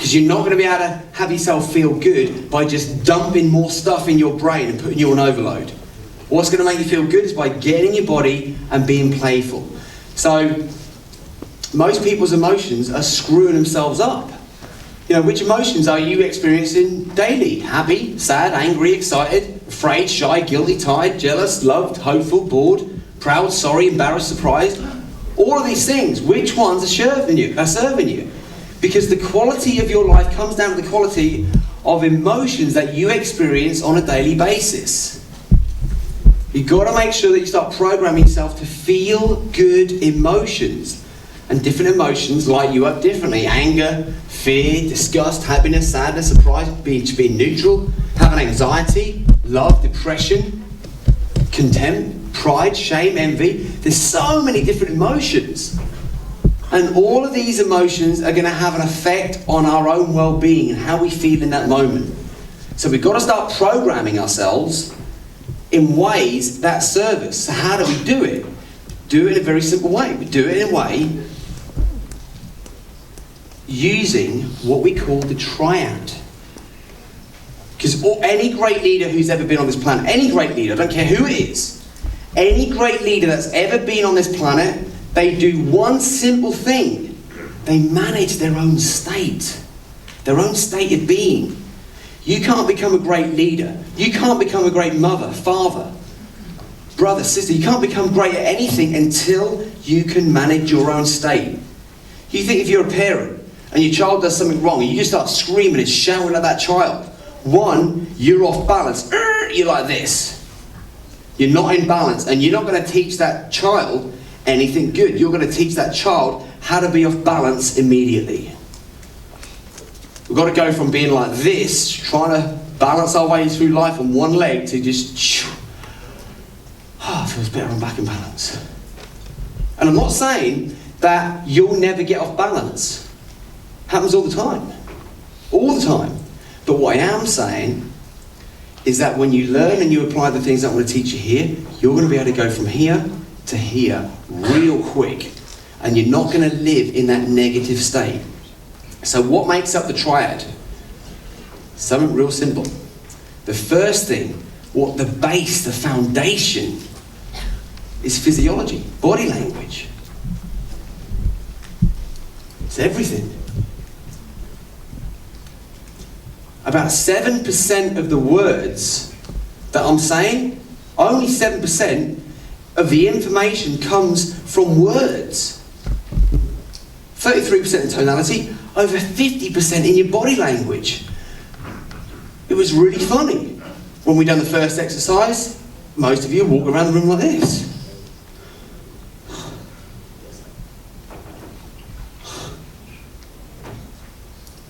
Because you're not going to be able to have yourself feel good by just dumping more stuff in your brain and putting you on overload. What's going to make you feel good is by getting in your body and being playful. So, most people's emotions are screwing themselves up. You know, which emotions are you experiencing daily? Happy, sad, angry, excited, afraid, shy, guilty, tired, jealous, loved, hopeful, bored, proud, sorry, embarrassed, surprised. All of these things, which ones are serving you? Because the quality of your life comes down to the quality of emotions that you experience on a daily basis. You've got to make sure that you start programming yourself to feel good emotions. And different emotions light you up differently. Anger, fear, disgust, happiness, sadness, surprise, being neutral, having anxiety, love, depression, contempt, pride, shame, envy. There's so many different emotions. And all of these emotions are going to have an effect on our own well-being and how we feel in that moment. So we've got to start programming ourselves in ways that serve us. So how do we do it? Do it in a very simple way. We do it in a way using what we call the triad. Because any great leader who's ever been on this planet, any great leader, I don't care who it is, any great leader that's ever been on this planet, they do one simple thing. They manage their own state of being. You can't become a great leader. You can't become a great mother, father, brother, sister. You can't become great at anything until you can manage your own state. You think if you're a parent and your child does something wrong and you just start screaming and shouting at that child, one, you're off balance. You're like this. You're not in balance, and you're not going to teach that child anything good. You're going to teach that child how to be off balance immediately. We've got to go from being like this, trying to balance our way through life on one leg, to just, it feels better, I'm back in balance. And I'm not saying that you'll never get off balance. Happens all the time. All the time. But what I am saying is that when you learn and you apply the things that I'm going to teach you here, you're going to be able to go from here to here real quick. And you're not going to live in that negative state. So what makes up the triad? Something real simple. The first thing, what the base, the foundation, is physiology, body language. It's everything. About 7% of the words that I'm saying, only 7% of the information comes from words. 33% in tonality, over 50% in your body language. It was really funny. When we done the first exercise, most of you walk around the room like this.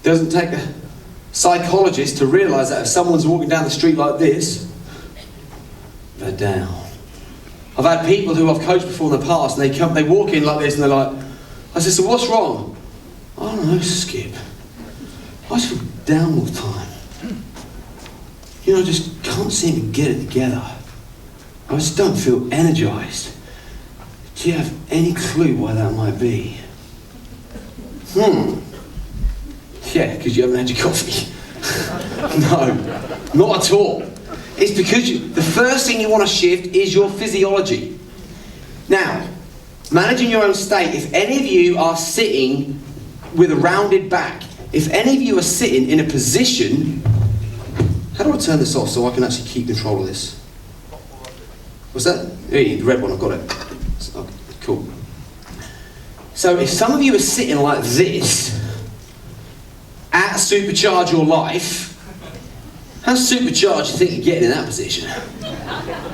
Doesn't take a psychologist to realise that if someone's walking down the street like this, they're down. I've had people who I've coached before in the past, and they walk in like this, and they're like, I said, so what's wrong? I don't know, Skip. I just feel down all the time. You know, I just can't seem to get it together. I just don't feel energised. Do you have any clue why that might be? Yeah, because you haven't had your coffee. No, not at all. It's because the first thing you want to shift is your physiology. Now, managing your own state, if any of you are sitting with a rounded back, if any of you are sitting in a position, how do I turn this off so I can actually keep control of this? What's that? Hey, the red one, I've got it. Okay, cool. So if some of you are sitting like this, at Supercharge Your Life, how supercharged do you think you're getting in that position?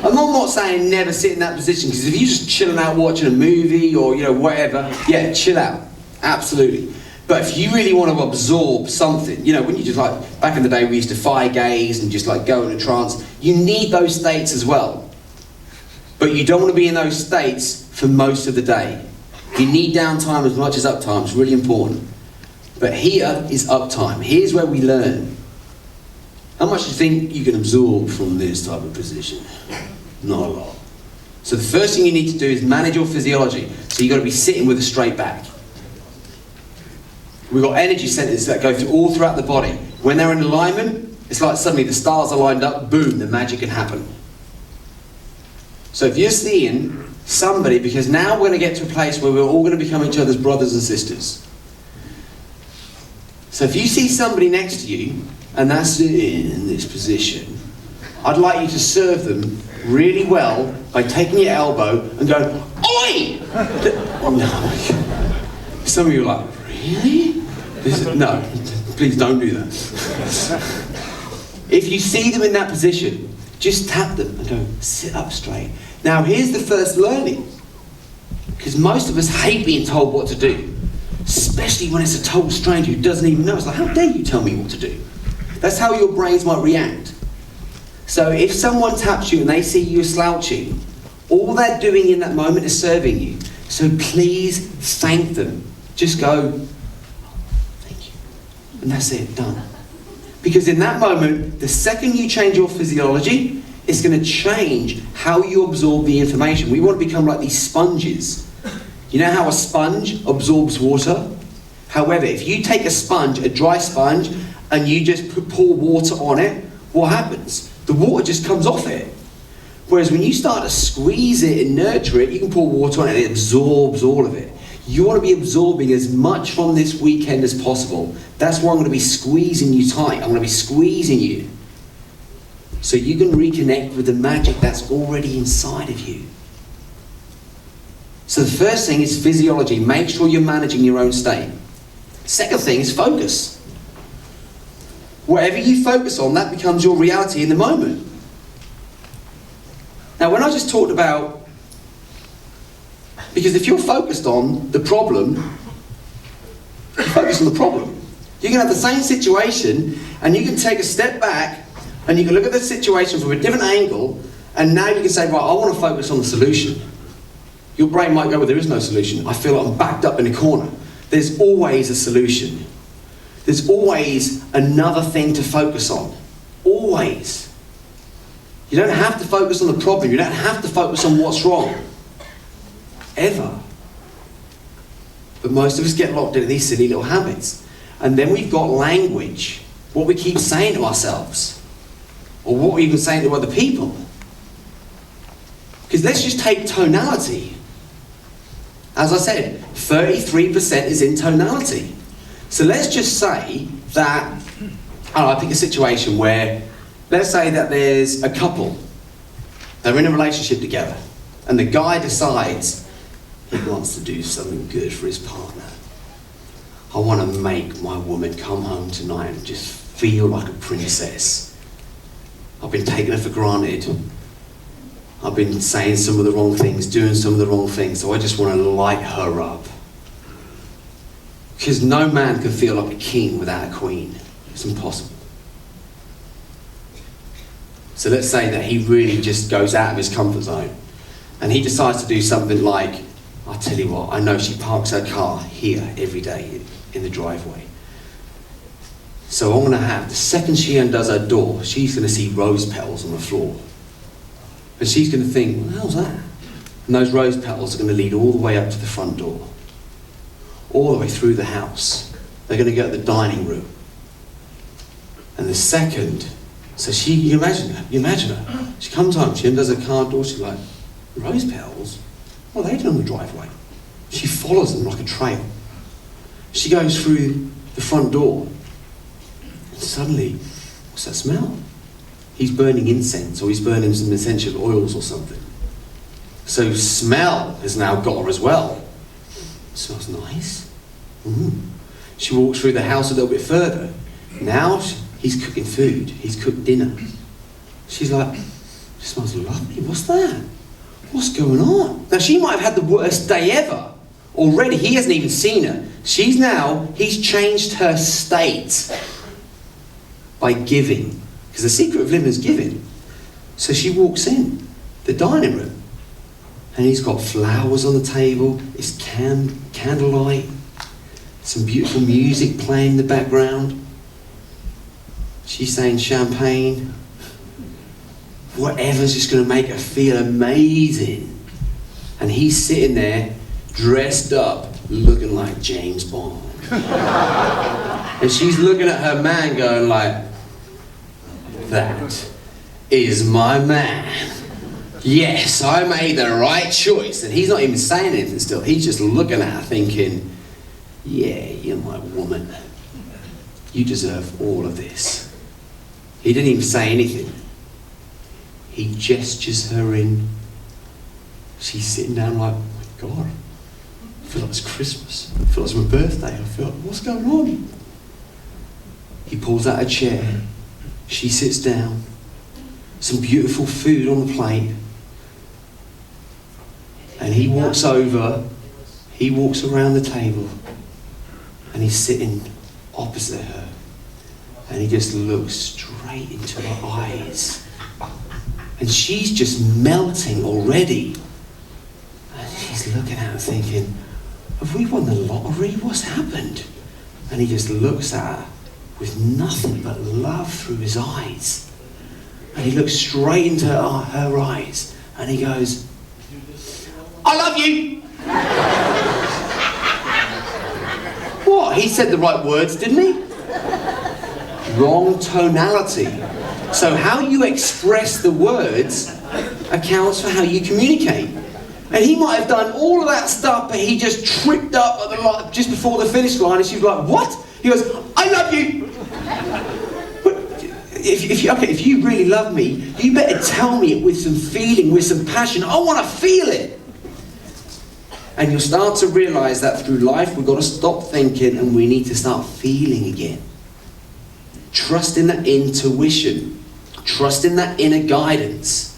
I'm not saying never sit in that position, because if you're just chilling out watching a movie or, you know, whatever, yeah, chill out, absolutely. But if you really want to absorb something, you know, when you just like, back in the day we used to fire gaze and just like go in a trance, you need those states as well. But you don't want to be in those states for most of the day. You need downtime as much as uptime, it's really important. But here is uptime, here's where we learn. How much do you think you can absorb from this type of position? Not a lot. So the first thing you need to do is manage your physiology. So you've got to be sitting with a straight back. We've got energy centers that go through all throughout the body. When they're in alignment, it's like suddenly the stars are lined up, boom, the magic can happen. So if you're seeing somebody, because now we're going to get to a place where we're all going to become each other's brothers and sisters. So if you see somebody next to you, and that's in this position, I'd like you to serve them really well by taking your elbow and going, oi! No. Some of you are like, really? No, please don't do that. If you see them in that position, just tap them and go, sit up straight. Now here's the first learning. Because most of us hate being told what to do. Especially when it's a total stranger who doesn't even know. It's like, how dare you tell me what to do? That's how your brains might react. So if someone taps you and they see you slouching, all they're doing in that moment is serving you. So please thank them. Just go, thank you. And that's it, done. Because in that moment, the second you change your physiology, it's going to change how you absorb the information. We want to become like these sponges. You know how a sponge absorbs water? However, if you take a sponge, a dry sponge, and you just pour water on it, what happens? The water just comes off it. Whereas when you start to squeeze it and nurture it, you can pour water on it and it absorbs all of it. You want to be absorbing as much from this weekend as possible. That's why I'm going to be squeezing you tight. I'm going to be squeezing you. So you can reconnect with the magic that's already inside of you. So the first thing is physiology. Make sure you're managing your own state. Second thing is focus. Whatever you focus on, that becomes your reality in the moment. Now, when I just talked about, because if you're focused on the problem, you focus on the problem. You can have the same situation, and you can take a step back, and you can look at the situation from a different angle, and now you can say, right, I want to focus on the solution. Your brain might go, well, there is no solution. I feel like I'm backed up in a corner. There's always a solution. There's always another thing to focus on. Always. You don't have to focus on the problem. You don't have to focus on what's wrong. Ever. But most of us get locked into these silly little habits. And then we've got language. What we keep saying to ourselves. Or what we're even saying to other people. Because let's just take tonality. As I said, 33% is in tonality. So let's just say that, I pick a situation where, let's say that there's a couple, they're in a relationship together, and the guy decides he wants to do something good for his partner. I want to make my woman come home tonight and just feel like a princess. I've been taking her for granted. I've been saying some of the wrong things, doing some of the wrong things, so I just want to light her up. Because no man can feel like a king without a queen. It's impossible. So let's say that he really just goes out of his comfort zone. And he decides to do something like, I'll tell you what, I know she parks her car here every day in the driveway. So I'm going to have, the second she undoes her door, she's going to see rose petals on the floor. And she's going to think, what the hell's that? And those rose petals are going to lead all the way up to the front door. All the way through the house. They're going to go to the dining room. And the second, so you imagine her. She comes home, she undoes her car door, she's like, rose petals? What are they doing on the driveway? She follows them like a trail. She goes through the front door. And suddenly, what's that smell? He's burning incense, or he's burning some essential oils or something. So smell has now got her as well. It smells nice. She walks through the house a little bit further. Now he's cooking food. He's cooked dinner. She's like, it smells lovely. What's that? What's going on? Now she might have had the worst day ever. Already, he hasn't even seen her. He's changed her state by giving. Because the secret of living is giving. So she walks in the dining room. And he's got flowers on the table, it's candlelight, some beautiful music playing in the background. She's saying champagne. Whatever's just going to make her feel amazing. And he's sitting there, dressed up, looking like James Bond. And she's looking at her man going like, that is my man. Yes, I made the right choice. And he's not even saying anything still. He's just looking at her thinking, yeah, you're my woman. You deserve all of this. He didn't even say anything. He gestures her in. She's sitting down like, oh my God, I feel like it's Christmas. I feel like it's my birthday. I feel like, what's going on? He pulls out a chair. She sits down. Some beautiful food on the plate. And he walks over. He walks around the table. And he's sitting opposite her. And he just looks straight into her eyes. And she's just melting already. And she's looking at her thinking, have we won the lottery? What's happened? And he just looks at her with nothing but love through his eyes. And he looks straight into her eyes. And he goes, I love you. What? He said the right words, didn't he? Wrong tonality. So how you express the words accounts for how you communicate. And he might have done all of that stuff, but he just tripped up at the just before the finish line, and she was like, what? He goes, I love you. If you really love me, you better tell me it with some feeling, with some passion. I want to feel it. And you'll start to realise that through life, we've got to stop thinking and we need to start feeling again. Trust in that intuition. Trust in that inner guidance.